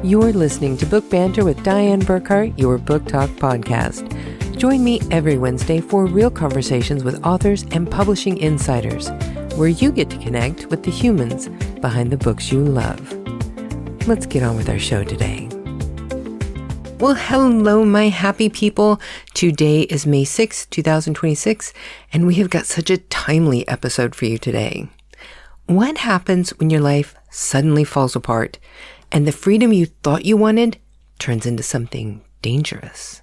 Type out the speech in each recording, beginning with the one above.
You're listening to Book Banter with Diane Burkhart, your book talk podcast. Join me every Wednesday for real conversations with authors and publishing insiders, where you get to connect with the humans behind the books you love. Let's get on with our show today. Well, hello, my happy people. Today is May 6th, 2026, and we have got such a timely episode for you today. What happens when your life suddenly falls apart and the freedom you thought you wanted turns into something dangerous?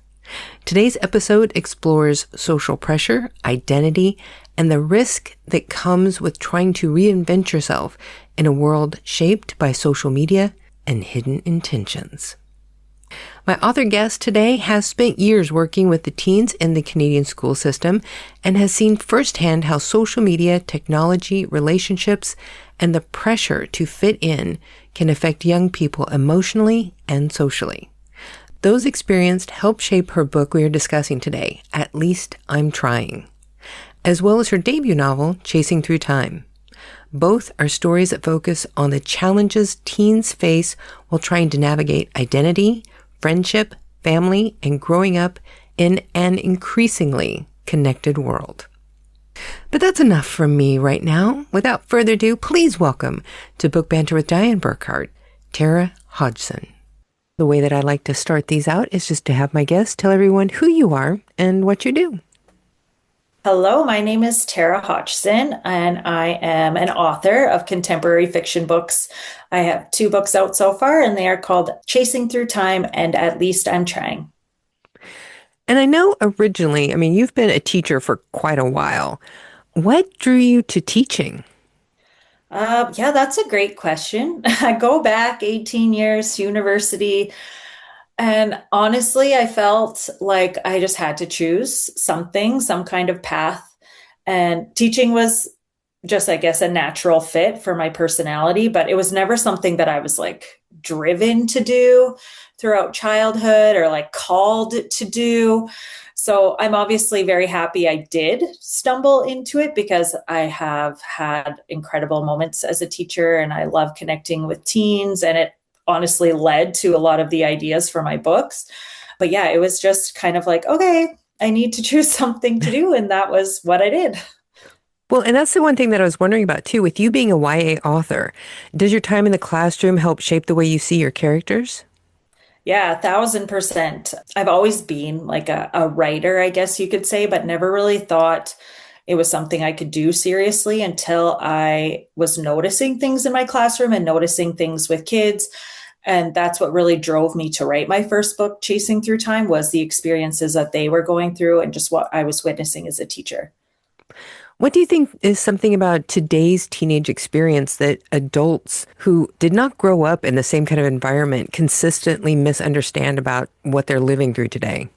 Today's episode explores social pressure, identity, and the risk that comes with trying to reinvent yourself in a world shaped by social media and hidden intentions. My author guest today has spent years working with the teens in the Canadian school system and has seen firsthand how social media, technology, relationships, and the pressure to fit in can affect young people emotionally and socially. Those experienced helped shape her book we are discussing today, At Least I'm Trying, as well as her debut novel, Chasing Through Time. Both are stories that focus on the challenges teens face while trying to navigate identity, friendship, family, and growing up in an increasingly connected world. But that's enough from me right now. Without further ado, please welcome to Book Banter with Diane Burkhart, Tara Hodgson. The way that I like to start these out is just to have my guests tell everyone who you are and what you do. Hello, my name is Tara Hodgson, and I am an author of contemporary fiction books. I have 2 books out so far, and they are called Chasing Through Time and At Least I'm Trying. And I know originally, you've been a teacher for quite a while. What drew you to teaching? Yeah, that's a great question. I go back 18 years to university. And honestly, I felt like I just had to choose something, some kind of path. And teaching was just, I guess, a natural fit for my personality, but it was never something that I was like driven to do throughout childhood or like called to do. So I'm obviously very happy I did stumble into it because I have had incredible moments as a teacher and I love connecting with teens, and it honestly led to a lot of the ideas for my books. But yeah, it was just kind of like, okay, I need to choose something to do. And that was what I did. Well, and that's the one thing that I was wondering about too. With you being a YA author, does your time in the classroom help shape the way you see your characters? Yeah, 1,000%. I've always been like a writer, I guess you could say, but never really thought it was something I could do seriously until I was noticing things in my classroom and noticing things with kids. And that's what really drove me to write my first book, Chasing Through Time, was the experiences that they were going through and just what I was witnessing as a teacher. What do you think is something about today's teenage experience that adults who did not grow up in the same kind of environment consistently misunderstand about what they're living through today?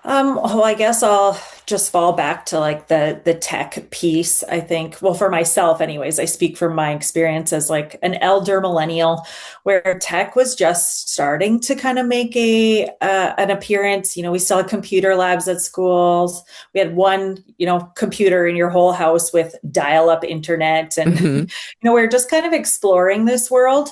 Well, I guess I'll just fall back to like the tech piece. I think, well, for myself anyways, I speak from my experience as like an elder millennial where tech was just starting to kind of make an appearance. You know, we still had computer labs at schools. We had one, computer in your whole house with dial-up internet. And, we're just kind of exploring this world.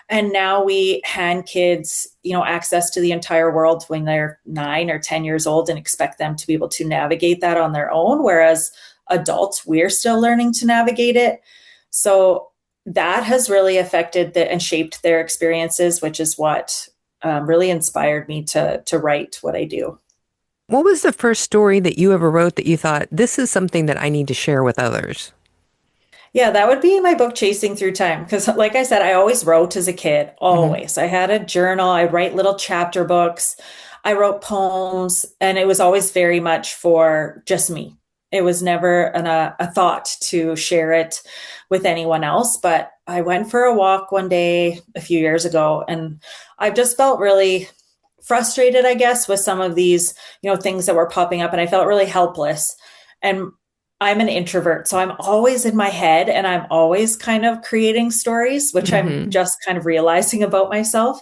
And now we hand kids, access to the entire world when they're 9 or 10 years old and expect them to be able to navigate that on their own. Whereas adults, we're still learning to navigate it. So that has really affected and shaped their experiences, which is what really inspired me to write what I do. What was the first story that you ever wrote that you thought, this is something that I need to share with others? Yeah, that would be my book, Chasing Through Time. Because like I said, I always wrote as a kid, always. I had a journal. I write little chapter books. I wrote poems, and it was always very much for just me. It was never a thought to share it with anyone else. But I went for a walk one day a few years ago, and I just felt really frustrated, I guess, with some of these, things that were popping up, and I felt really helpless. And I'm an introvert, so I'm always in my head and I'm always kind of creating stories, which I'm just kind of realizing about myself.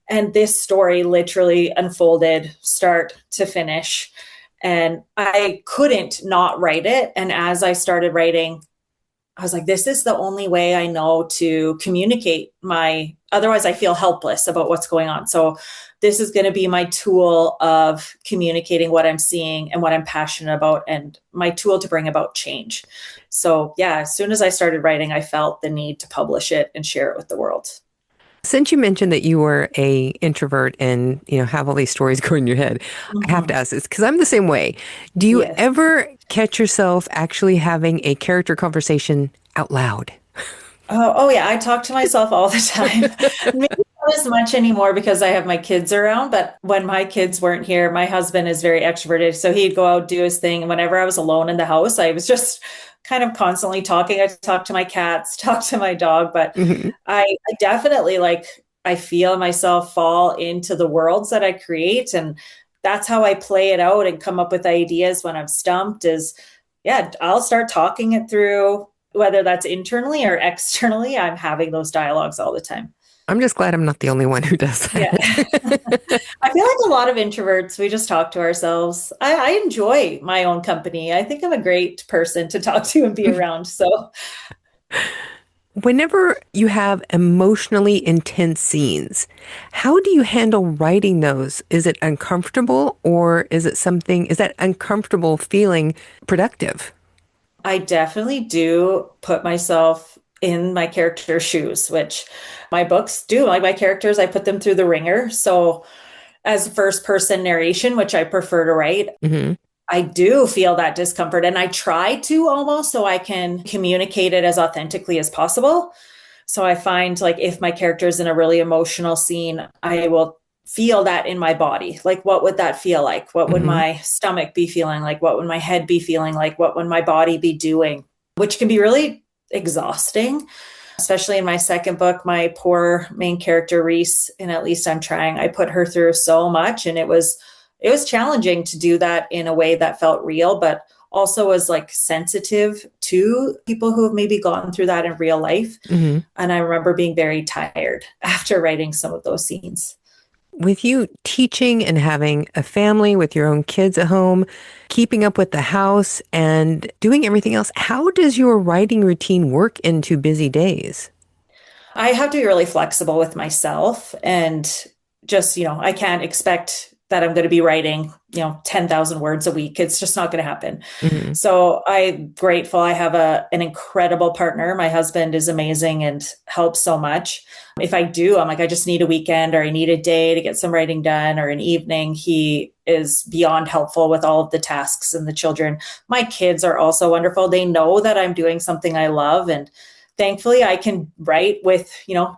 And this story literally unfolded start to finish. And I couldn't not write it. And as I started writing, I was like, this is the only way I know to communicate otherwise I feel helpless about what's going on. So this is going to be my tool of communicating what I'm seeing and what I'm passionate about and my tool to bring about change. So yeah, as soon as I started writing, I felt the need to publish it and share it with the world. Since you mentioned that you were a introvert and, have all these stories going in your head, I have to Mm-hmm. ask this because I'm the same way. Do you Yes. ever catch yourself actually having a character conversation out loud? Oh yeah, I talk to myself all the time. Maybe not as much anymore because I have my kids around, but when my kids weren't here, my husband is very extroverted, so he'd go out do his thing. And whenever I was alone in the house, I was just kind of constantly talking. I talk to my cats, talk to my dog, but Mhm. I definitely I feel myself fall into the worlds that I create, and that's how I play it out and come up with ideas when I'm stumped. Is yeah, I'll start talking it through whether that's internally or externally, I'm having those dialogues all the time. I'm just glad I'm not the only one who does Yeah. that. I feel like a lot of introverts, we just talk to ourselves. I enjoy my own company. I think I'm a great person to talk to and be around. So Whenever you have emotionally intense scenes, how do you handle writing those? Is it uncomfortable or is that uncomfortable feeling productive? I definitely do put myself in my character's shoes, which my books do. Like my characters, I put them through the ringer. So as first person narration, which I prefer to write, Hmm. I do feel that discomfort and I try to almost so I can communicate it as authentically as possible. So I find like if my character is in a really emotional scene, I will feel that in my body. Like, what would that feel like? What would Hmm. my stomach be feeling like? What would my head be feeling like? What would my body be doing? Which can be really exhausting, especially in my second book, my poor main character, Reese, and At Least I'm Trying. I put her through so much and it was challenging to do that in a way that felt real, but also was like sensitive to people who have maybe gone through that in real life. Hmm. And I remember being very tired after writing some of those scenes. With you teaching and having a family with your own kids at home, keeping up with the house and doing everything else, how does your writing routine work into busy days? I have to be really flexible with myself and just, I can't expect that I'm going to be writing, 10,000 words a week. It's just not going to happen. Hmm. So I'm grateful. I have an incredible partner. My husband is amazing and helps so much. If I do, I'm like, I just need a weekend or I need a day to get some writing done or an evening. He is beyond helpful with all of the tasks and the children. My kids are also wonderful. They know that I'm doing something I love and thankfully I can write with,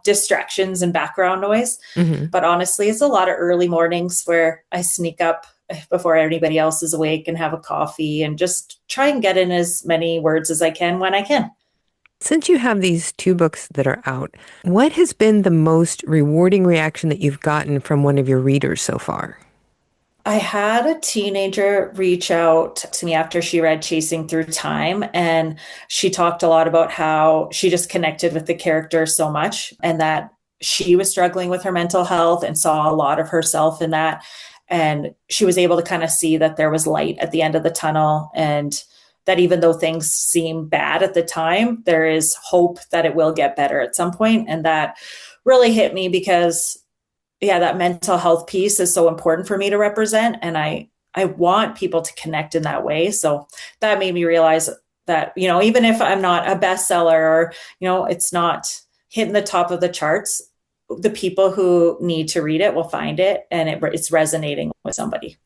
distractions and background noise. Hmm. But honestly, it's a lot of early mornings where I sneak up before anybody else is awake and have a coffee and just try and get in as many words as I can when I can. Since you have these two books that are out, what has been the most rewarding reaction that you've gotten from one of your readers so far? I had a teenager reach out to me after she read Chasing Through Time, and she talked a lot about how she just connected with the character so much and that she was struggling with her mental health and saw a lot of herself in that. And she was able to kind of see that there was light at the end of the tunnel and that even though things seem bad at the time, there is hope that it will get better at some point. And that really hit me because yeah, that mental health piece is so important for me to represent. And I want people to connect in that way. So that made me realize that, even if I'm not a bestseller or, it's not hitting the top of the charts, the people who need to read it will find it and it's resonating with somebody.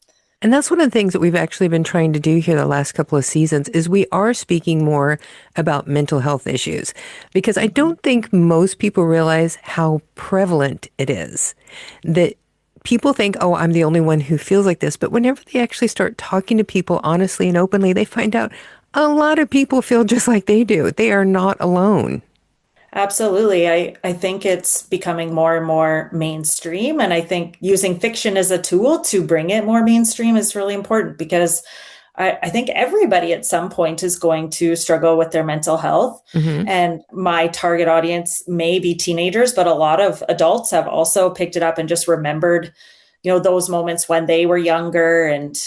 And that's one of the things that we've actually been trying to do here the last couple of seasons is we are speaking more about mental health issues because I Mm-hmm. don't think most people realize how prevalent it is. That people think, oh, I'm the only one who feels like this. But whenever they actually start talking to people honestly and openly, they find out a lot of people feel just like they do. They are not alone. Absolutely. I think it's becoming more and more mainstream. And I think using fiction as a tool to bring it more mainstream is really important because I think everybody at some point is going to struggle with their mental health. Hmm. And my target audience may be teenagers, but a lot of adults have also picked it up and just remembered, those moments when they were younger and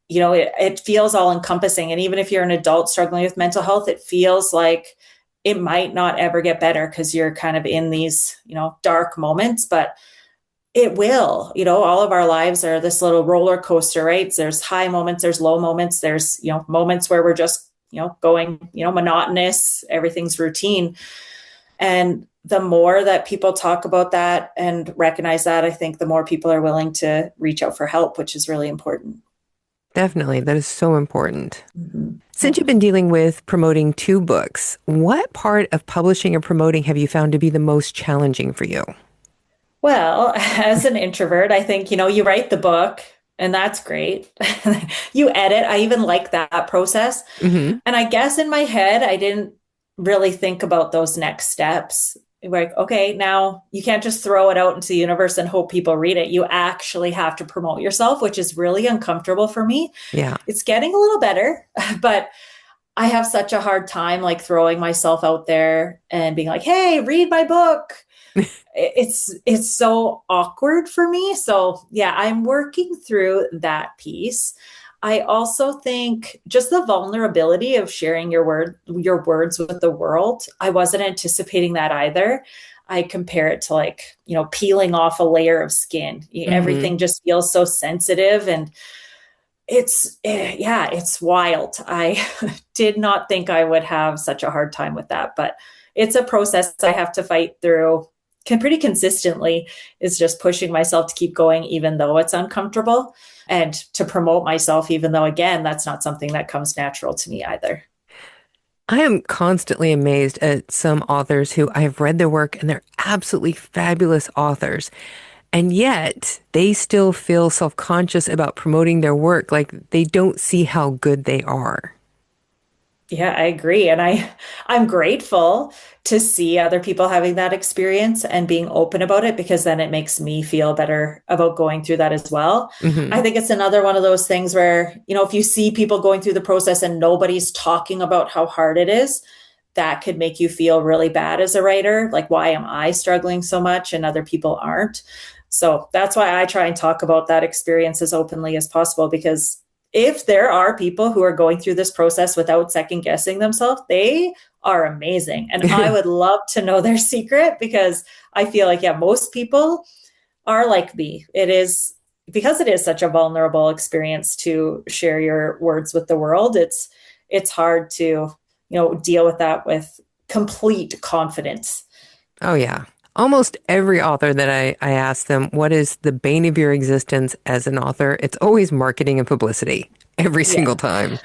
it feels all encompassing. And even if you're an adult struggling with mental health, it feels like it might not ever get better because you're kind of in these, dark moments, but it will. All of our lives are this little roller coaster, right? There's high moments, there's low moments, there's, moments where we're just, going, monotonous, everything's routine. And the more that people talk about that and recognize that, I think the more people are willing to reach out for help, which is really important. Definitely. That is so important. Mm-hmm. Since you've been dealing with promoting 2 books, what part of publishing or promoting have you found to be the most challenging for you? Well, as an introvert, I think, you write the book and that's great. You edit. I even like that process. Hmm. And I guess in my head, I didn't really think about those next steps. Like, okay, now you can't just throw it out into the universe and hope people read it. You actually have to promote yourself, which is really uncomfortable for me. Yeah. It's getting a little better, but I have such a hard time like throwing myself out there and being like, hey, read my book. It's so awkward for me. So yeah, I'm working through that piece. I also think just the vulnerability of sharing your words with the world. I wasn't anticipating that either. I compare it to like, peeling off a layer of skin. Hmm. Everything just feels so sensitive and it's wild. I did not think I would have such a hard time with that, but it's a process I have to fight through pretty consistently, is just pushing myself to keep going, even though it's uncomfortable, and to promote myself, even though, again, that's not something that comes natural to me either. I am constantly amazed at some authors who I have read their work and they're absolutely fabulous authors. And yet they still feel self-conscious about promoting their work. Like they don't see how good they are. Yeah, I agree. And I'm grateful to see other people having that experience and being open about it, because then it makes me feel better about going through that as well. I Hmm. think it's another one of those things where, if you see people going through the process and nobody's talking about how hard it is, that could make you feel really bad as a writer. Like, why am I struggling so much and other people aren't? So that's why I try and talk about that experience as openly as possible, because if there are people who are going through this process without second guessing themselves, they are amazing. And I would love to know their secret, because I feel like, yeah, most people are like me. It is because it is such a vulnerable experience to share your words with the world. It's hard to, deal with that with complete confidence. Oh, yeah. Almost every author that I ask them, what is the bane of your existence as an author? It's always marketing and publicity every single Yeah. time.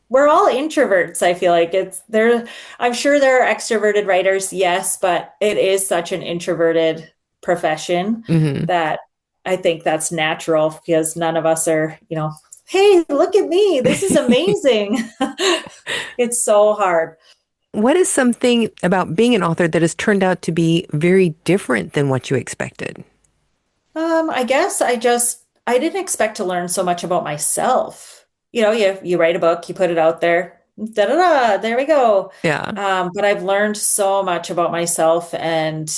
We're all introverts. I feel like it's there. I'm sure there are extroverted writers, yes, but it is such an introverted profession Hmm. that I think that's natural, because none of us are, hey, look at me. This is amazing. It's so hard. What is something about being an author that has turned out to be very different than what you expected? I guess I didn't expect to learn so much about myself. You write a book, you put it out there, da da da, there we go. Yeah. But I've learned so much about myself and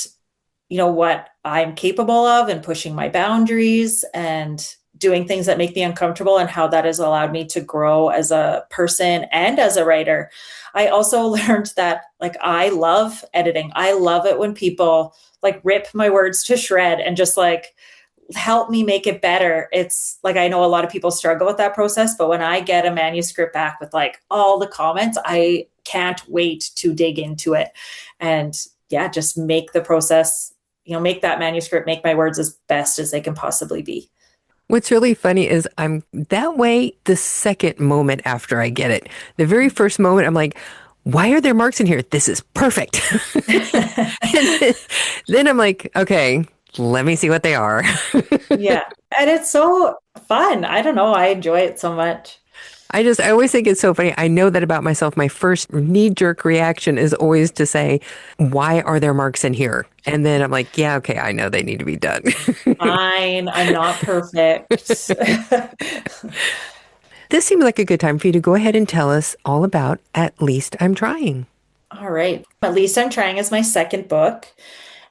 what I'm capable of, and pushing my boundaries and doing things that make me uncomfortable, and how that has allowed me to grow as a person and as a writer. I also learned that like I love editing. I love it when people like rip my words to shred and just like help me make it better. It's like, I know a lot of people struggle with that process, but when I get a manuscript back with like all the comments, I can't wait to dig into it and yeah, just make the process, make that manuscript, make my words as best as they can possibly be. What's really funny is I'm that way the second moment after I get it. The very first moment, I'm like, why are there marks in here? This is perfect. And then I'm like, okay, let me see what they are. Yeah. And it's so fun. I don't know. I enjoy it so much. I always think it's so funny. I know that about myself. My first knee-jerk reaction is always to say, why are there marks in here? And then I'm like, yeah, okay, I know they need to be done. Fine. I'm not perfect. This seems like a good time for you to go ahead and tell us all about At Least I'm Trying. All right. At least I'm trying is my second book.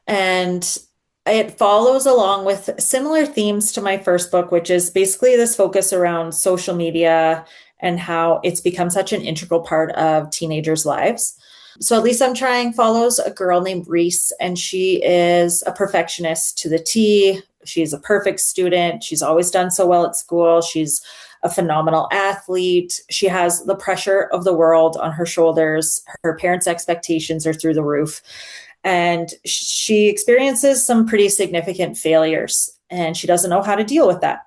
And it follows along with similar themes to my first book, which is basically this focus around social media and how it's become such an integral part of teenagers' lives. So at least I'm trying follows a girl named Reese, and she is a perfectionist to the T. She's a perfect student. She's always done so well at school. She's a phenomenal athlete. She has the pressure of the world on her shoulders. Her parents' expectations are through the roof. And she experiences some pretty significant failures, and she doesn't know how to deal with that.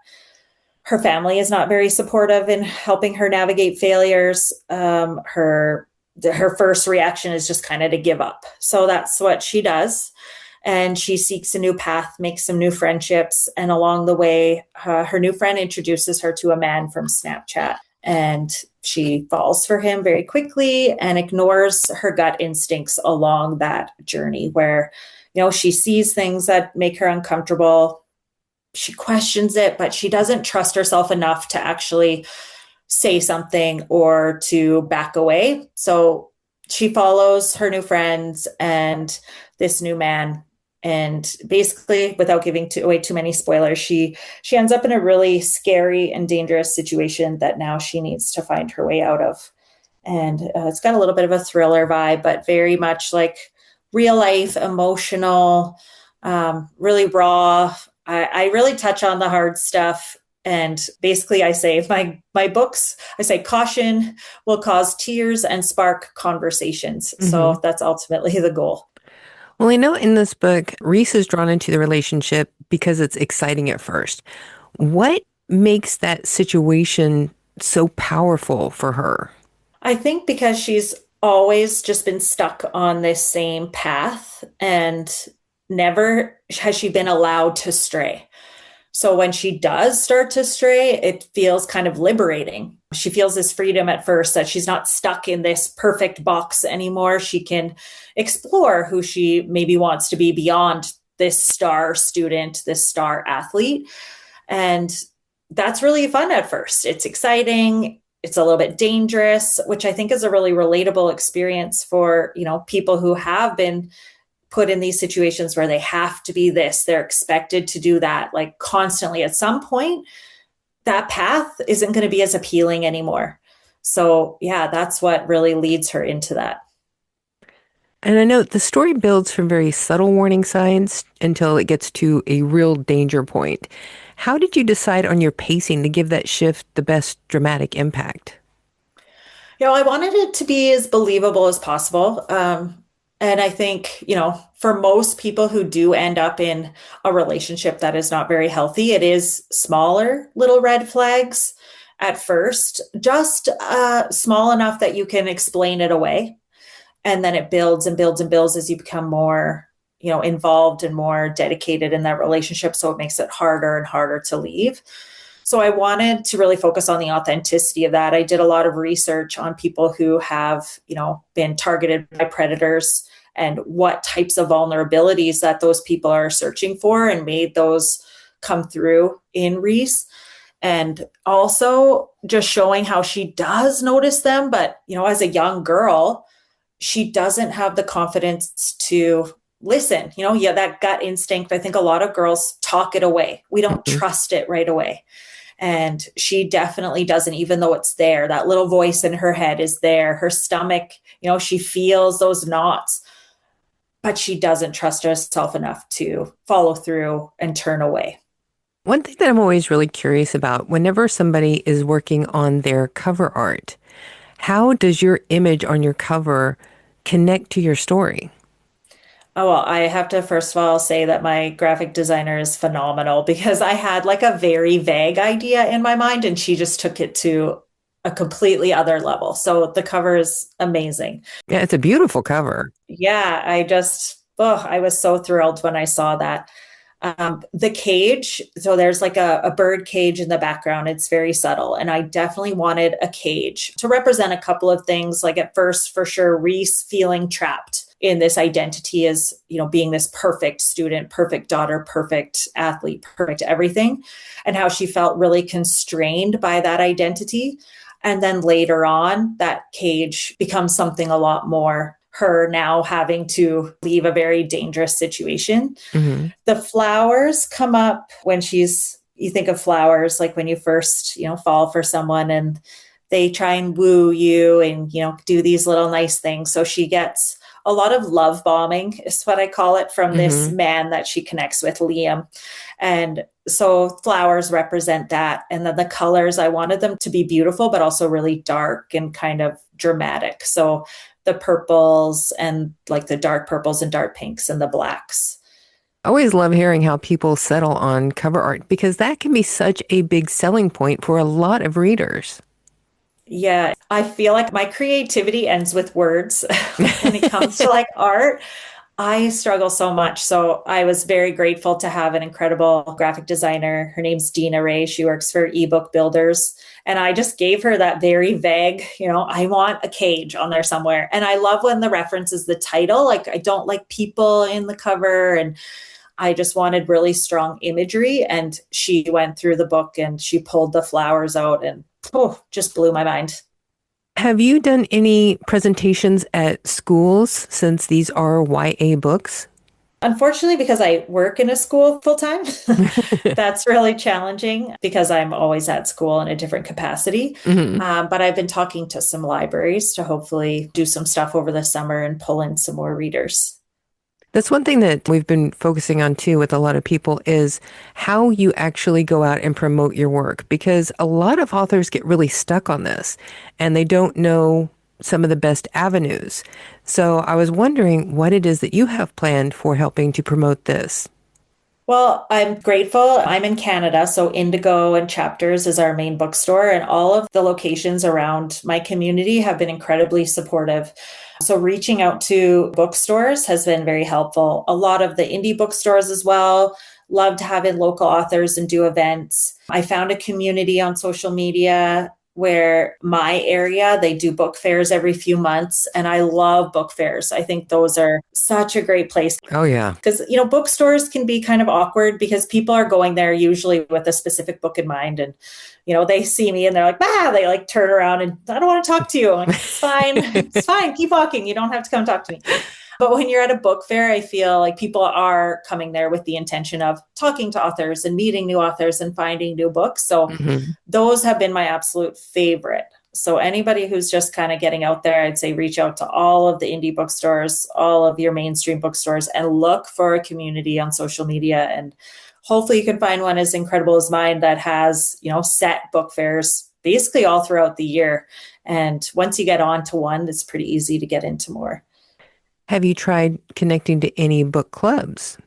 Her family is not very supportive in helping her navigate failures. Her first reaction is just kind of to give up. So that's what she does. And she seeks a new path, makes some new friendships. And along the way, her new friend introduces her to a man from Snapchat. And she falls for him very quickly and ignores her gut instincts along that journey where, she sees things that make her uncomfortable. She questions it, but she doesn't trust herself enough to actually say something or to back away. So she follows her new friends and this new man. And basically, without giving away too many spoilers, she ends up in a really scary and dangerous situation that now she needs to find her way out of. And it's got a little bit of a thriller vibe, but very much like real life, emotional, really raw. I really touch on the hard stuff. And basically, I say my books, I say caution will cause tears and spark conversations. Mm-hmm. So that's ultimately the goal. Well, I know in this book, Reese is drawn into the relationship because it's exciting at first. What makes that situation so powerful for her? I think because she's always just been stuck on this same path and never has she been allowed to stray. So when she does start to stray, it feels kind of liberating. She feels this freedom at first that she's not stuck in this perfect box anymore. She can explore who she maybe wants to be beyond this star student, this star athlete. And that's really fun at first. It's exciting. It's a little bit dangerous, which I think is a really relatable experience for, people who have been put in these situations where they have to be this, they're expected to do that, like constantly. At some point, that path isn't going to be as appealing anymore. So yeah, that's what really leads her into that. And I know the story builds from very subtle warning signs until it gets to a real danger point. How did you decide on your pacing to give that shift the best dramatic impact? I wanted it to be as believable as possible. And I think, for most people who do end up in a relationship that is not very healthy, it is smaller little red flags at first, just small enough that you can explain it away. And then it builds and builds and builds as you become more, involved and more dedicated in that relationship. So it makes it harder and harder to leave. So I wanted to really focus on the authenticity of that. I did a lot of research on people who have, been targeted by predators and what types of vulnerabilities that those people are searching for, and made those come through in Reese. And also just showing how she does notice them. But, as a young girl, she doesn't have the confidence to listen. That gut instinct. I think a lot of girls talk it away. We don't trust it right away. And she definitely doesn't, even though it's there. That little voice in her head is there. Her stomach, she feels those knots, but she doesn't trust herself enough to follow through and turn away. One thing that I'm always really curious about, whenever somebody is working on their cover art, how does your image on your cover connect to your story? Oh, well, I have to first of all say that my graphic designer is phenomenal, because I had like a very vague idea in my mind and she just took it to a completely other level. So the cover is amazing. Yeah, it's a beautiful cover. Yeah, I was so thrilled when I saw that. The cage, so there's like a bird cage in the background. It's very subtle. And I definitely wanted a cage to represent a couple of things. Like at first, for sure, Reese feeling trapped in this identity as, being this perfect student, perfect daughter, perfect athlete, perfect everything, and how she felt really constrained by that identity. And then later on, that cage becomes something a lot more, her now having to leave a very dangerous situation. Mm-hmm. The flowers come up when you think of flowers, like when you first, fall for someone and they try and woo you and, do these little nice things. So she gets a lot of love bombing, is what I call it, from this Mm-hmm. man that she connects with, Liam. And so flowers represent that. And then the colors, I wanted them to be beautiful, but also really dark and kind of dramatic. So the purples and like the dark purples and dark pinks and the blacks. I always love hearing how people settle on cover art because that can be such a big selling point for a lot of readers. Yeah, I feel like my creativity ends with words when it comes to like art. I struggle so much. So I was very grateful to have an incredible graphic designer. Her name's Dina Ray. She works for ebook builders. And I just gave her that very vague, I want a cage on there somewhere. And I love when the reference is the title. Like I don't like people in the cover. And I just wanted really strong imagery. And she went through the book and she pulled the flowers out and just blew my mind. Have you done any presentations at schools since these are YA books? Unfortunately, because I work in a school full time, that's really challenging because I'm always at school in a different capacity. Mhm. But I've been talking to some libraries to hopefully do some stuff over the summer and pull in some more readers. That's one thing that we've been focusing on too with a lot of people is how you actually go out and promote your work because a lot of authors get really stuck on this and they don't know some of the best avenues. So I was wondering what it is that you have planned for helping to promote this. Well, I'm grateful. I'm in Canada, so Indigo and Chapters is our main bookstore, and all of the locations around my community have been incredibly supportive. So, reaching out to bookstores has been very helpful. A lot of the indie bookstores as well loved having local authors and do events. I found a community on social media where my area, they do book fairs every few months. And I love book fairs. I think those are such a great place Oh, yeah. because, bookstores can be kind of awkward because people are going there usually with a specific book in mind. And, they see me and they're like, they like turn around and I don't want to talk to you. I'm like, it's fine. It's fine. Keep walking. You don't have to come talk to me. But when you're at a book fair, I feel like people are coming there with the intention of talking to authors and meeting new authors and finding new books. So Hmm. those have been my absolute favorite. So anybody who's just kind of getting out there, I'd say reach out to all of the indie bookstores, all of your mainstream bookstores, and look for a community on social media. And hopefully you can find one as incredible as mine that has, set book fairs basically all throughout the year. And once you get on to one, it's pretty easy to get into more. Have you tried connecting to any book clubs?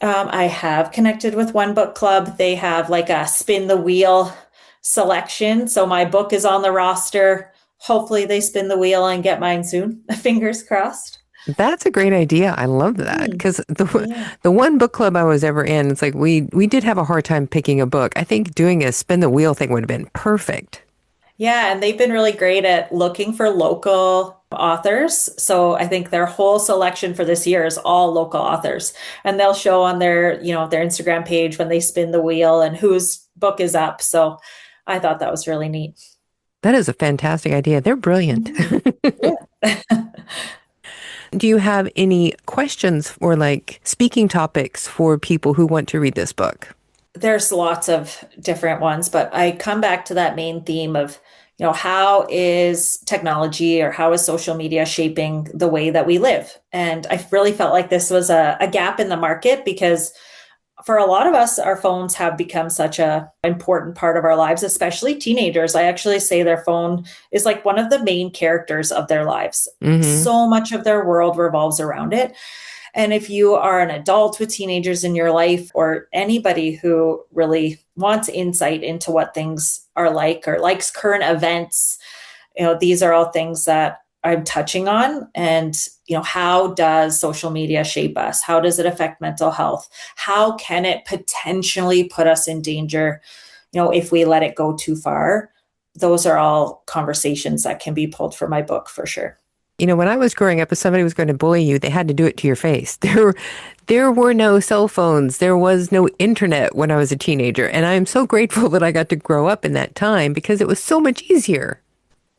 I have connected with one book club. They have like a spin the wheel selection. So my book is on the roster. Hopefully they spin the wheel and get mine soon. Fingers crossed. That's a great idea. I love that Hmm. because the Yeah. the one book club I was ever in, it's like we did have a hard time picking a book. I think doing a spin the wheel thing would have been perfect. Yeah. And they've been really great at looking for local authors. So I think their whole selection for this year is all local authors. And they'll show on their Instagram page when they spin the wheel and whose book is up. So I thought that was really neat. That is a fantastic idea. They're brilliant. Mhm. Yeah. Do you have any questions or like speaking topics for people who want to read this book? There's lots of different ones, but I come back to that main theme of, how is technology or how is social media shaping the way that we live? And I really felt like this was a gap in the market because for a lot of us, our phones have become such a important part of our lives, especially teenagers. I actually say their phone is like one of the main characters of their lives. Hmm. So much of their world revolves around it. And if you are an adult with teenagers in your life or anybody who really wants insight into what things are like or likes current events, these are all things that I'm touching on. And, how does social media shape us? How does it affect mental health? How can it potentially put us in danger, if we let it go too far? Those are all conversations that can be pulled from my book for sure. When I was growing up, if somebody was going to bully you, they had to do it to your face. There were no cell phones. There was no internet when I was a teenager. And I'm so grateful that I got to grow up in that time because it was so much easier.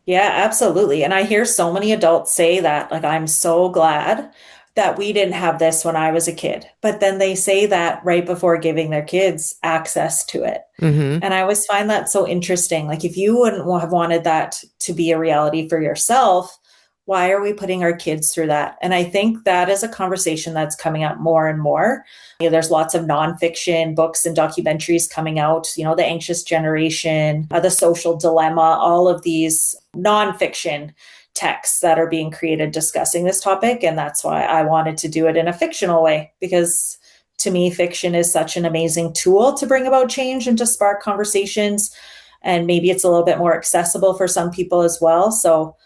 Yeah, absolutely. And I hear so many adults say that, like, I'm so glad that we didn't have this when I was a kid. But then they say that right before giving their kids access to it. Mm-hmm. And I always find that so interesting. Like, if you wouldn't have wanted that to be a reality for yourself, why are we putting our kids through that? And I think that is a conversation that's coming up more and more. There's lots of nonfiction books and documentaries coming out, The Anxious Generation, The Social Dilemma, all of these nonfiction texts that are being created discussing this topic. And that's why I wanted to do it in a fictional way, because to me, fiction is such an amazing tool to bring about change and to spark conversations. And maybe it's a little bit more accessible for some people as well. So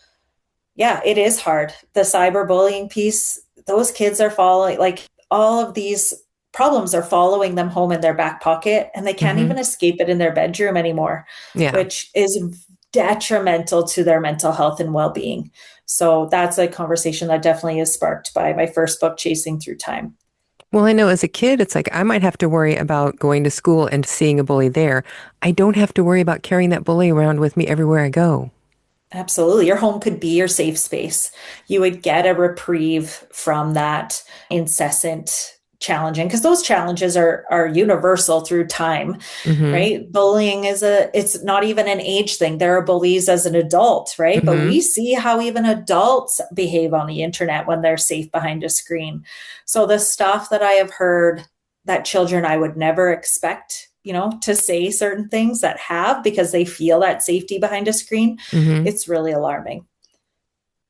yeah, it is hard. The cyberbullying piece, those kids are following, like, all of these problems are following them home in their back pocket, and they can't even escape it in their bedroom anymore, which is detrimental to their mental health and well-being. So that's a conversation that definitely is sparked by my first book, Chasing Through Time. Well, I know as a kid, it's like I might have to worry about going to school and seeing a bully there. I don't have to worry about carrying that bully around with me everywhere I go. Absolutely. Your home could be your safe space. You would get a reprieve from that incessant challenging, because those challenges are universal through time, right? Bullying it's not even an age thing. There are bullies as an adult, right? But we see how even adults behave on the internet when they're safe behind a screen. So the stuff that I have heard that children I would never expect, to say certain things that have, because they feel that safety behind a screen, it's really alarming.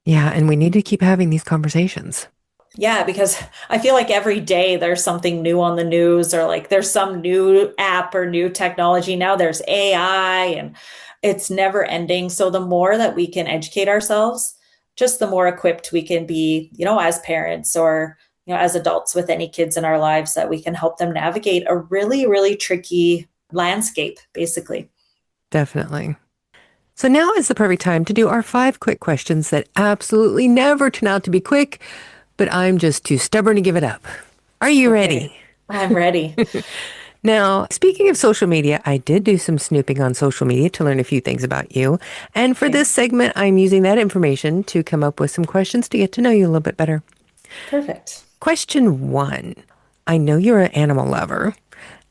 Yeah. And we need to keep having these conversations. Yeah, because I feel like every day there's something new on the news, or like there's some new app or new technology. Now there's AI, and it's never ending. So the more that we can educate ourselves, just the more equipped we can be, as parents or, as adults with any kids in our lives, that we can help them navigate a really, really tricky landscape, basically. Definitely. So now is the perfect time to do our 5 quick questions that absolutely never turn out to be quick, but I'm just too stubborn to give it up. Are you ready? I'm ready. Now, speaking of social media, I did do some snooping on social media to learn a few things about you. And for this segment, I'm using that information to come up with some questions to get to know you a little bit better. Perfect. Question 1. I know you're an animal lover.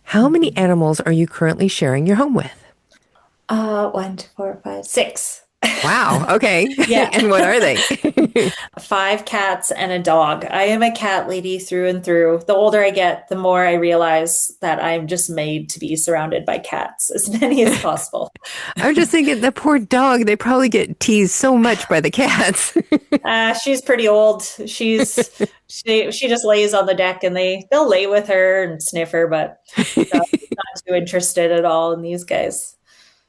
How many animals are you currently sharing your home with? 1, 2, 4, 5, 6. Wow. Okay. Yeah. And what are they? 5 cats and a dog. I am a cat lady through and through. The older I get, the more I realize that I'm just made to be surrounded by cats, as many as possible. I'm just thinking the poor dog, they probably get teased so much by the cats. She's pretty old. She just lays on the deck, and they'll lay with her and sniff her, but not too interested at all in these guys.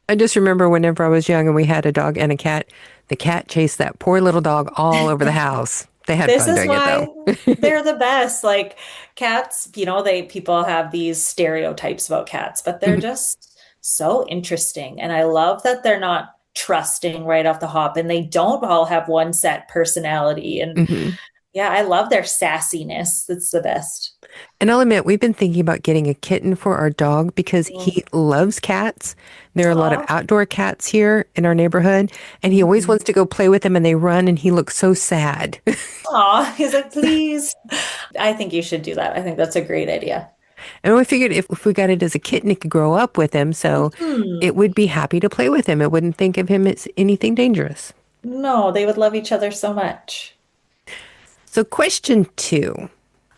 I just remember whenever I was young and we had a dog and a cat, the cat chased that poor little dog all over the house. They had fun doing it, though. They're the best. Like, cats, people have these stereotypes about cats, but they're just so interesting. And I love that they're not trusting right off the hop, and they don't all have one set personality. And yeah, I love their sassiness. It's the best. And I'll admit, we've been thinking about getting a kitten for our dog because he loves cats. There are a lot of outdoor cats here in our neighborhood, and he always wants to go play with them, and they run, and he looks so sad. Aw, he's like, please. I think you should do that. I think that's a great idea. And we figured if we got it as a kitten, it could grow up with him, so it would be happy to play with him. It wouldn't think of him as anything dangerous. No, they would love each other so much. So question 2.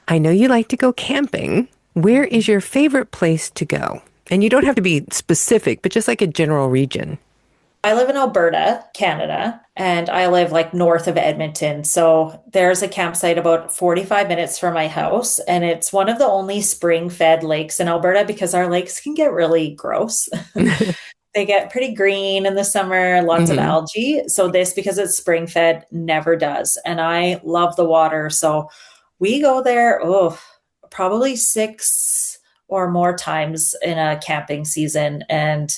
I know you like to go camping. Where is your favorite place to go? And you don't have to be specific, but just like a general region. I live in Alberta, Canada, and I live like north of Edmonton. So there's a campsite about 45 minutes from my house, and it's one of the only spring-fed lakes in Alberta, because our lakes can get really gross. They get pretty green in the summer, lots of algae. So this, because it's spring-fed, never does. And I love the water. So we go there, probably 6 or more times in a camping season. And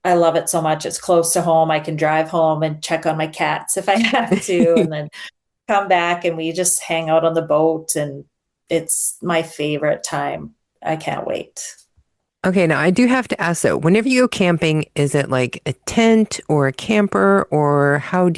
I love it so much. It's close to home. I can drive home and check on my cats if I have to, and then come back and we just hang out on the boat. And it's my favorite time. I can't wait. Okay, now I do have to ask though, whenever you go camping, is it like a tent or a camper, or how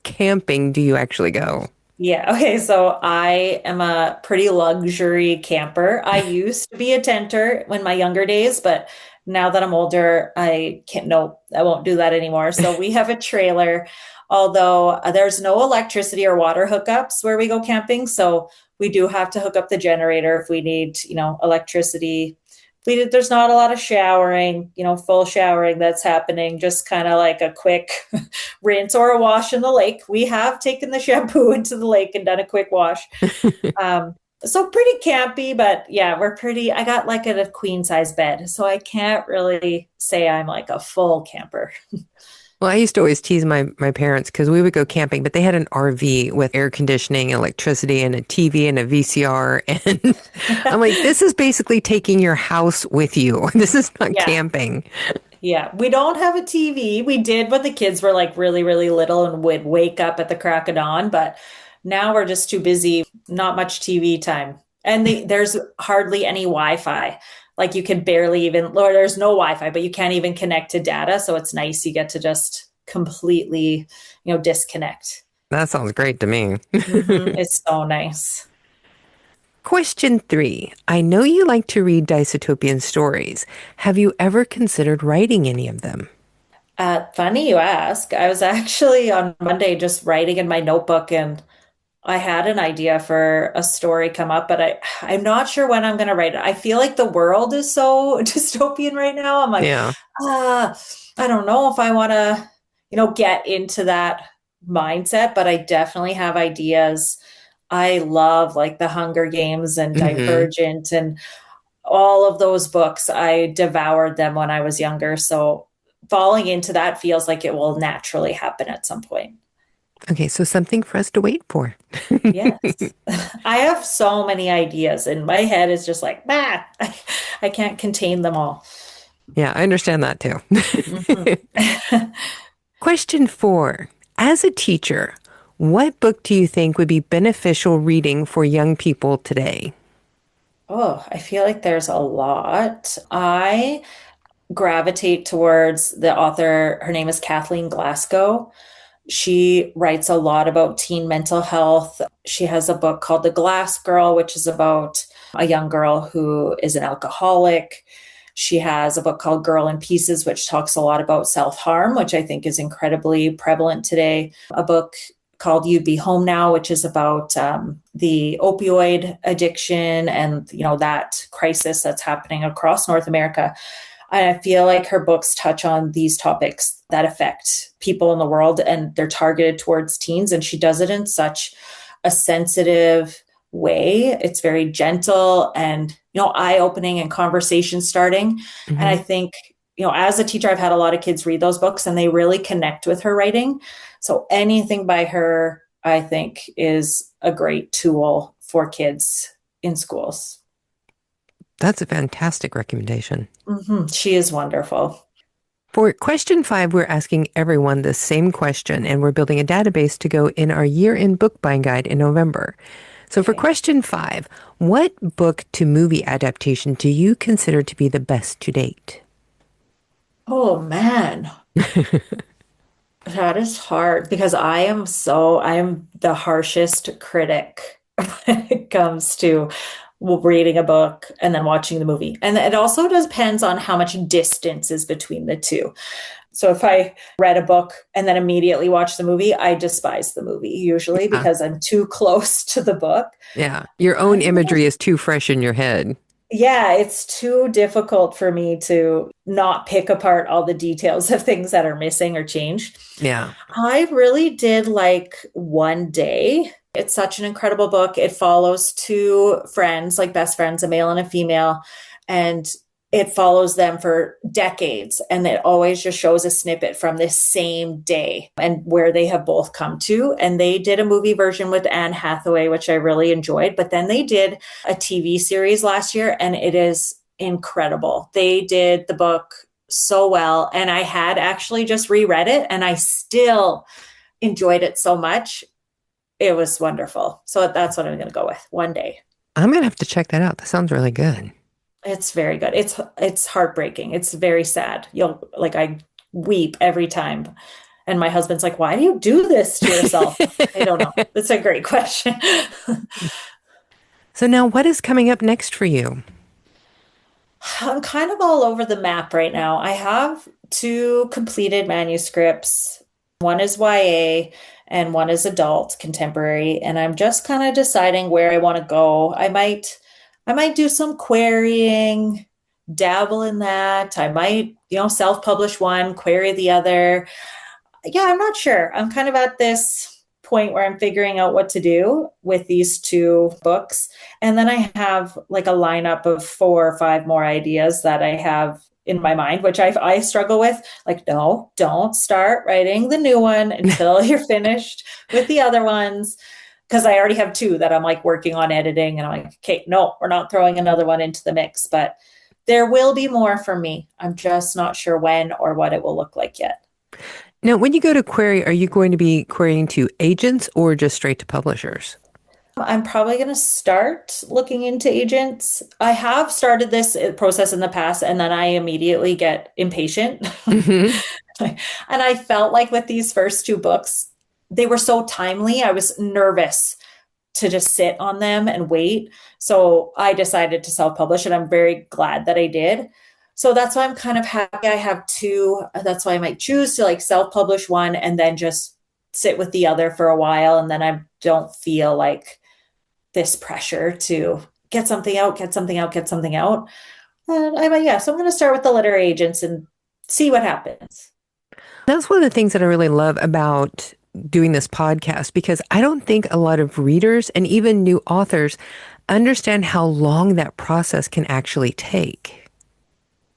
camping do you actually go? Yeah. Okay. So I am a pretty luxury camper. I used to be a tenter in my younger days, but now that I'm older, I can't, no, I won't do that anymore. So we have a trailer, although there's no electricity or water hookups where we go camping. So we do have to hook up the generator if we need, electricity. There's not a lot of showering, full showering that's happening, just kind of like a quick rinse or a wash in the lake. We have taken the shampoo into the lake and done a quick wash. So pretty campy, but yeah, I got like a queen size bed. So I can't really say I'm like a full camper. Well, I used to always tease my parents because we would go camping, but they had an RV with air conditioning, electricity, and a TV and a VCR. And I'm like, this is basically taking your house with you. This is not Yeah. camping. Yeah. We don't have a TV. We did when the kids were like really, really little and would wake up at the crack of dawn, but now we're just too busy, not much TV time. And there's hardly any Wi-Fi. Like you can barely even, or there's no Wi-Fi, but you can't even connect to data. So it's nice. You get to just completely, disconnect. That sounds great to me. It's so nice. Question 3. I know you like to read dystopian stories. Have you ever considered writing any of them? Funny you ask. I was actually on Monday just writing in my notebook and I had an idea for a story come up, but I'm not sure when I'm going to write it. I feel like the world is so dystopian right now. I'm like, Yeah. ah, I don't know if I want to, get into that mindset, but I definitely have ideas. I love like the Hunger Games and Hmm. Divergent and all of those books. I devoured them when I was younger. So falling into that feels like it will naturally happen at some point. Okay, so something for us to wait for. Yes. I have so many ideas and my head is just like, I can't contain them all. Yeah, I understand that too. Mhm. Question 4. As a teacher, what book do you think would be beneficial reading for young people today? Oh, I feel like there's a lot. I gravitate towards the author. Her name is Kathleen Glasgow. She writes a lot about teen mental health. She has a book called The Glass Girl, which is about a young girl who is an alcoholic. She has a book called Girl in Pieces, which talks a lot about self harm, which I think is incredibly prevalent today. A book called You'd Be Home Now, which is about the opioid addiction and that crisis that's happening across North America. I feel like her books touch on these topics that affect people in the world and they're targeted towards teens. And she does it in such a sensitive way. It's very gentle and, eye opening and conversation starting. And I Hmm. think, as a teacher, I've had a lot of kids read those books and they really connect with her writing. So anything by her, I think, is a great tool for kids in schools. That's a fantastic recommendation. She is wonderful. For question 5, we're asking everyone the same question, and we're building a database to go in our year-end book buying guide in November. So for Okay. question 5, what book to movie adaptation do you consider to be the best to date? Oh man, that is hard because I am the harshest critic when it comes to reading a book and then watching the movie. And it also depends on how much distance is between the two. So if I read a book and then immediately watch the movie, I despise the movie usually Yeah. because I'm too close to the book. Yeah. Your own I'm gonna imagery is too fresh in your head. Yeah, it's too difficult for me to not pick apart all the details of things that are missing or changed. Yeah. I really did like One Day. It's such an incredible book. It follows two friends, like best friends, a male and a female, and it follows them for decades. And it always just shows a snippet from this same day and where they have both come to. And they did a movie version with Anne Hathaway, which I really enjoyed. But then they did a TV series last year, and it is incredible. They did the book so well. And I had actually just reread it, and I still enjoyed it so much. It was wonderful. So that's what I'm going to go with. One Day. I'm gonna have to check that out. That sounds really good. It's very good. It's heartbreaking. It's very sad. You'll like I weep every time. And my husband's like, why do you do this to yourself? I don't know. That's a great question. So now what is coming up next for you? I'm kind of all over the map right now. I have two completed manuscripts. One is YA and one is adult contemporary, and I'm just kind of deciding where I want to go. I might do some querying, dabble in that. I might, self-publish one, query the other. Yeah, I'm not sure. I'm kind of at this point where I'm figuring out what to do with these two books. And then I have like a lineup of 4 or 5 more ideas that I have in my mind, which I struggle with. Like, no, don't start writing the new one until you're finished with the other ones. Because I already have two that I'm like working on editing. And I'm like, okay, no, we're not throwing another one into the mix. But there will be more for me. I'm just not sure when or what it will look like yet. Now, when you go to query, are you going to be querying to agents or just straight to publishers? I'm probably going to start looking into agents. I have started this process in the past, and then I immediately get impatient. Hmm. And I felt like with these first two books, they were so timely. I was nervous to just sit on them and wait. So I decided to self-publish, and I'm very glad that I did. So that's why I'm kind of happy I have two. That's why I might choose to like self-publish one and then just sit with the other for a while. And then I don't feel like this pressure to get something out, get something out, get something out. And yeah, so I'm going to start with the literary agents and see what happens. That's one of the things that I really love about doing this podcast because I don't think a lot of readers and even new authors understand how long that process can actually take.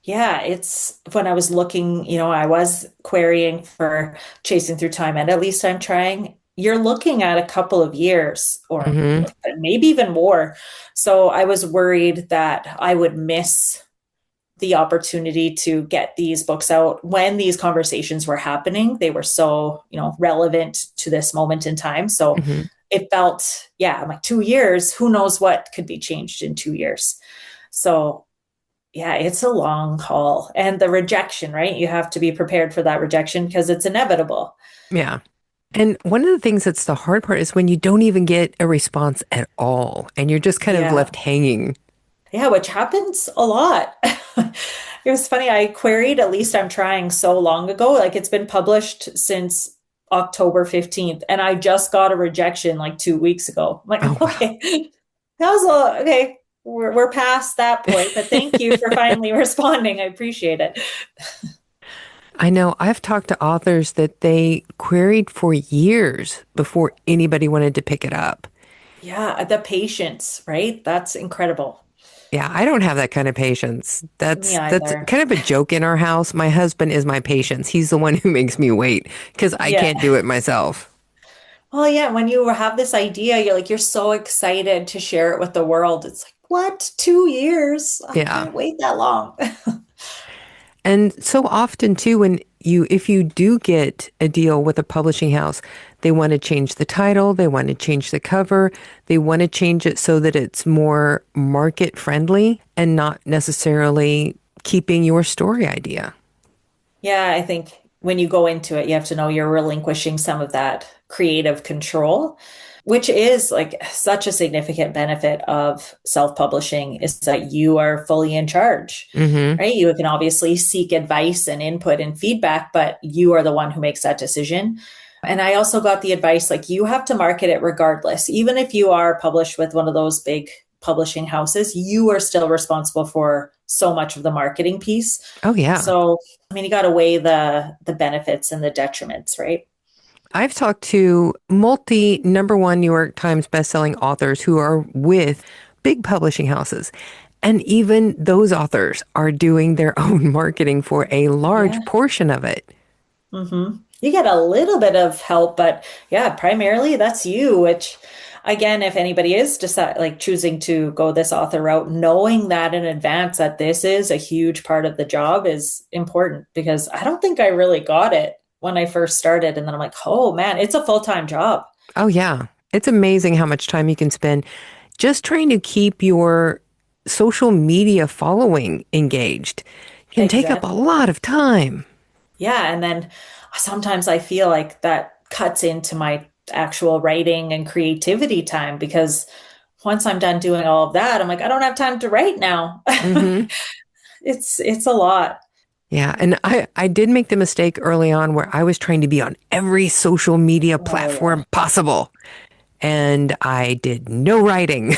Yeah, it's when I was looking, I was querying for Chasing Through Time, and at least I'm trying. You're looking at a couple of years or Hmm. maybe even more. So I was worried that I would miss the opportunity to get these books out when these conversations were happening. They were so, relevant to this moment in time. So Hmm. it felt, yeah, I'm like 2 years, who knows what could be changed in 2 years. So yeah, it's a long haul. And the rejection, right? You have to be prepared for that rejection because it's inevitable. Yeah. And one of the things that's the hard part is when you don't even get a response at all and you're just kind of Yeah. left hanging. Yeah, which happens a lot. It was funny. I queried At Least I'm Trying so long ago. Like it's been published since October 15th, and I just got a rejection like 2 weeks ago. I'm Oh, like, wow. okay, that was okay. We're past that point, but thank you for finally responding. I appreciate it. I know I've talked to authors that they queried for years before anybody wanted to pick it up. Yeah, the patience, right? That's incredible. Yeah, I don't have that kind of patience. Me That's either. kind of a joke in our house. My husband is my patience. He's the one who makes me wait because I Yeah. can't do it myself. Well, yeah, when you have this idea, you're so excited to share it with the world. It's like, what? 2 years? I Yeah. can't wait that long. And so often too, if you do get a deal with a publishing house, they want to change the title, they want to change the cover, they want to change it so that it's more market friendly and not necessarily keeping your story idea. Yeah, I think when you go into it, you have to know you're relinquishing some of that creative control, which is like such a significant benefit of self-publishing is that you are fully in charge, Hmm. right? You can obviously seek advice and input and feedback, but you are the one who makes that decision. And I also got the advice like you have to market it regardless. Even if you are published with one of those big publishing houses, you are still responsible for so much of the marketing piece. Oh yeah. So, I mean, you got to weigh the benefits and the detriments, right? I've talked to multi number one New York Times bestselling authors who are with big publishing houses. And even those authors are doing their own marketing for a large Yeah. portion of it. You get a little bit of help, but yeah, primarily that's you, which again, if anybody is decide like choosing to go this author route, knowing that in advance that this is a huge part of the job is important because I don't think I really got it when I first started. And then I'm like, oh man, it's a full-time job. Oh, yeah. It's amazing how much time you can spend just trying to keep your social media following engaged. Can take up a Exactly. lot of time. Yeah. And then sometimes I feel like that cuts into my actual writing and creativity time because once I'm done doing all of that, I'm like, I don't have time to write now. Hmm. It's a lot. Yeah. And I did make the mistake early on where I was trying to be on every social media Oh yeah. platform possible. And I did no writing.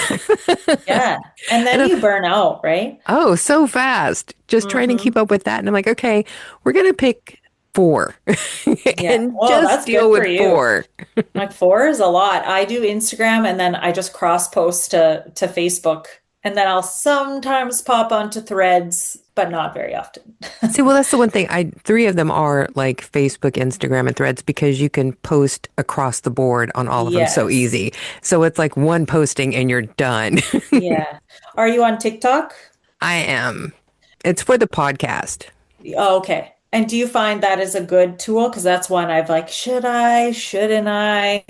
Yeah. And And then you burn out, right? oh, so fast. Just trying to keep Hmm. up with that. And I'm like, okay, we're going to pick four Yeah. and Well, just that's deal good for with you. four. Like four is a lot. I do Instagram and then I just cross post to Facebook. And then I'll sometimes pop onto threads, but not very often. See, well, that's the one thing. Three of them are like Facebook, Instagram, and Threads because you can post across the board on all of them so Yes. easy. So it's like one posting and you're done. Yeah. Are you on TikTok? I am. It's for the podcast. Oh, okay. And do you find that is a good tool? Because that's one I've like, should I, shouldn't I?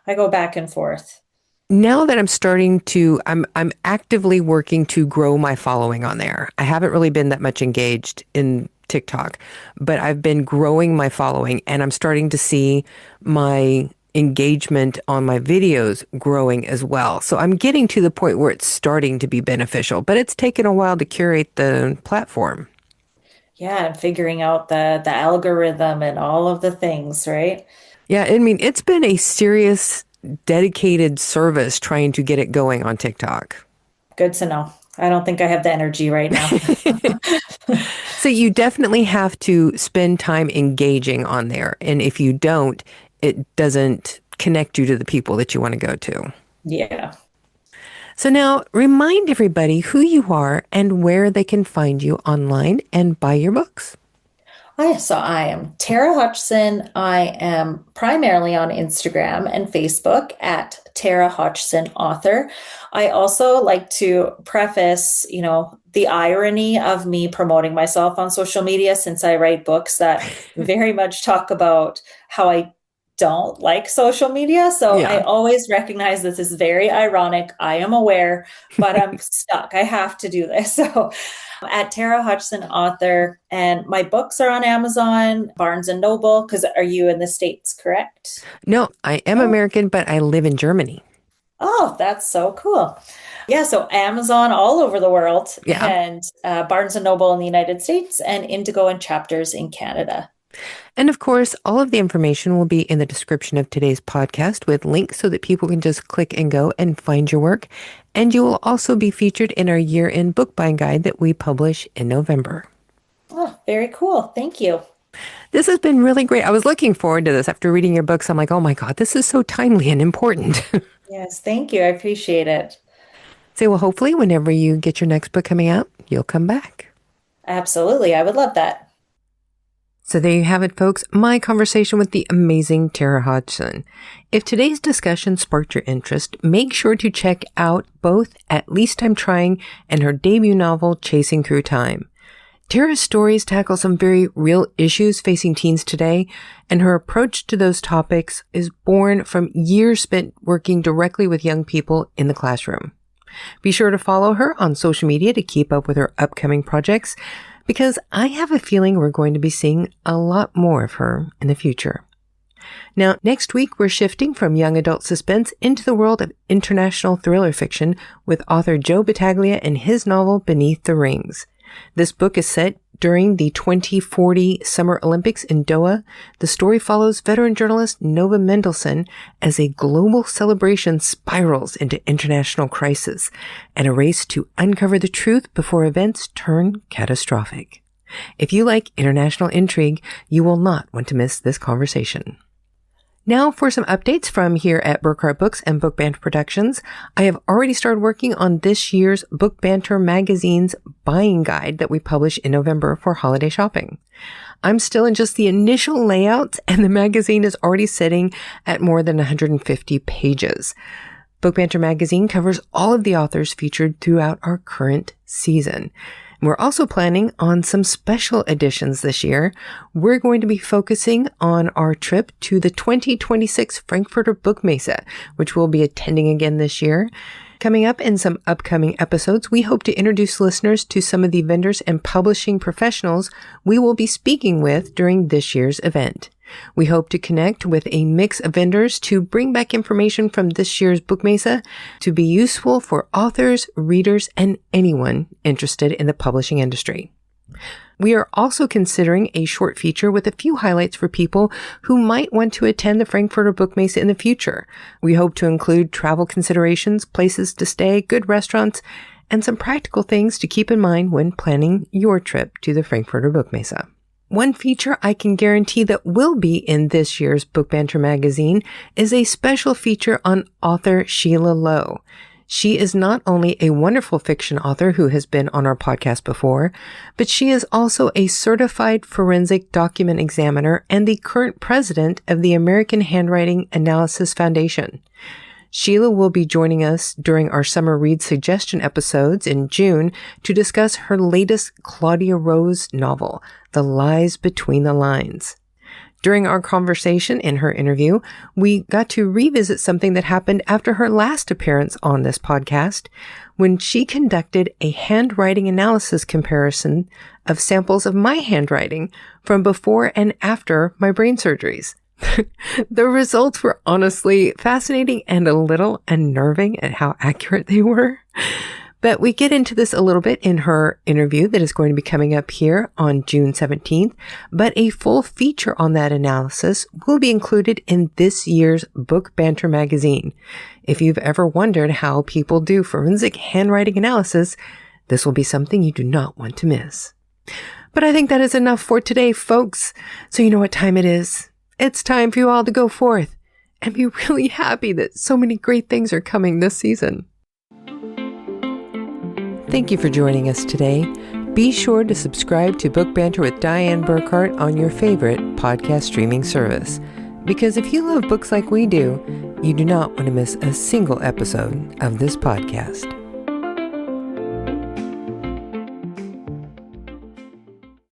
I go back and forth. Now that I'm actively working to grow my following on there. I haven't really been that much engaged in TikTok, but I've been growing my following and I'm starting to see my engagement on my videos growing as well. So I'm getting to the point where it's starting to be beneficial, but it's taken a while to curate the platform. Yeah, and figuring out the algorithm and all of the things, right? Yeah, I mean, it's been a serious dedicated service trying to get it going on TikTok. Good to know. I don't think I have the energy right now. So you definitely have to spend time engaging on there. And if you don't, it doesn't connect you to the people that you want to go to. Yeah. So now remind everybody who you are and where they can find you online and buy your books. So I am Tara Hodgson. I am primarily on Instagram and Facebook at Tara Hodgson Author. I also like to preface, the irony of me promoting myself on social media since I write books that very much talk about how I don't like social media. So I Yeah. always recognize this is very ironic. I am aware, but I'm stuck. I have to do this. So at Tara Hodgson Author, and my books are on Amazon, Barnes and Noble. Because are you in the States, correct? No, I am Oh, American, but I live in Germany. oh, that's so cool. Yeah, so Amazon all over the world, Yeah. and Barnes and Noble in the United States, and Indigo and Chapters in Canada. And of course, all of the information will be in the description of today's podcast with links so that people can just click and go and find your work. And you will also be featured in our year-end book buying guide that we publish in November. Oh, very cool. Thank you. This has been really great. I was looking forward to this. After reading your books, I'm like, oh my God, this is so timely and important. Yes, thank you. I appreciate it. So, well, hopefully, whenever you get your next book coming out, you'll come back. Absolutely. I would love that. So there you have it, folks. My conversation with the amazing Tara Hodgson. If today's discussion sparked your interest, make sure to check out both At Least I'm Trying and her debut novel, Chasing Through Time. Tara's stories tackle some very real issues facing teens today, and her approach to those topics is born from years spent working directly with young people in the classroom. Be sure to follow her on social media to keep up with her upcoming projects, because I have a feeling we're going to be seeing a lot more of her in the future. Now, next week, we're shifting from young adult suspense into the world of international thriller fiction with author Joe Battaglia and his novel Beneath the Rings. This book is set during the 2040 Summer Olympics in Doha. The story follows veteran journalist Nova Mendelsohn as a global celebration spirals into international crisis and a race to uncover the truth before events turn catastrophic. If you like international intrigue, you will not want to miss this conversation. Now for some updates from here at Burkhart Books and Book Banter Productions. I have already started working on this year's Book Banter magazine's buying guide that we publish in November for holiday shopping. I'm still in just the initial layouts, and the magazine is already sitting at more than 150 pages. Book Banter magazine covers all of the authors featured throughout our current season. We're also planning on some special editions this year. We're going to be focusing on our trip to the 2026 Frankfurter Book Messe, which we'll be attending again this year. Coming up in some upcoming episodes, we hope to introduce listeners to some of the vendors and publishing professionals we will be speaking with during this year's event. We hope to connect with a mix of vendors to bring back information from this year's Book Mesa to be useful for authors, readers, and anyone interested in the publishing industry. We are also considering a short feature with a few highlights for people who might want to attend the Frankfurter Book Mesa in the future. We hope to include travel considerations, places to stay, good restaurants, and some practical things to keep in mind when planning your trip to the Frankfurter Book Mesa. One feature I can guarantee that will be in this year's Book Banter magazine is a special feature on author Sheila Lowe. She is not only a wonderful fiction author who has been on our podcast before, but she is also a certified forensic document examiner and the current president of the American Handwriting Analysis Foundation. Sheila will be joining us during our summer read suggestion episodes in June to discuss her latest Claudia Rose novel, The Lies Between the Lines. During our conversation in her interview, we got to revisit something that happened after her last appearance on this podcast, when she conducted a handwriting analysis comparison of samples of my handwriting from before and after my brain surgeries. The results were honestly fascinating and a little unnerving at how accurate they were. But we get into this a little bit in her interview that is going to be coming up here on June 17th. But a full feature on that analysis will be included in this year's Book Banter magazine. If you've ever wondered how people do forensic handwriting analysis, this will be something you do not want to miss. But I think that is enough for today, folks. So you know what time it is. It's time for you all to go forth and be really happy that so many great things are coming this season. Thank you for joining us today. Be sure to subscribe to Book Banter with Diane Burkhart on your favorite podcast streaming service. Because if you love books like we do, you do not want to miss a single episode of this podcast.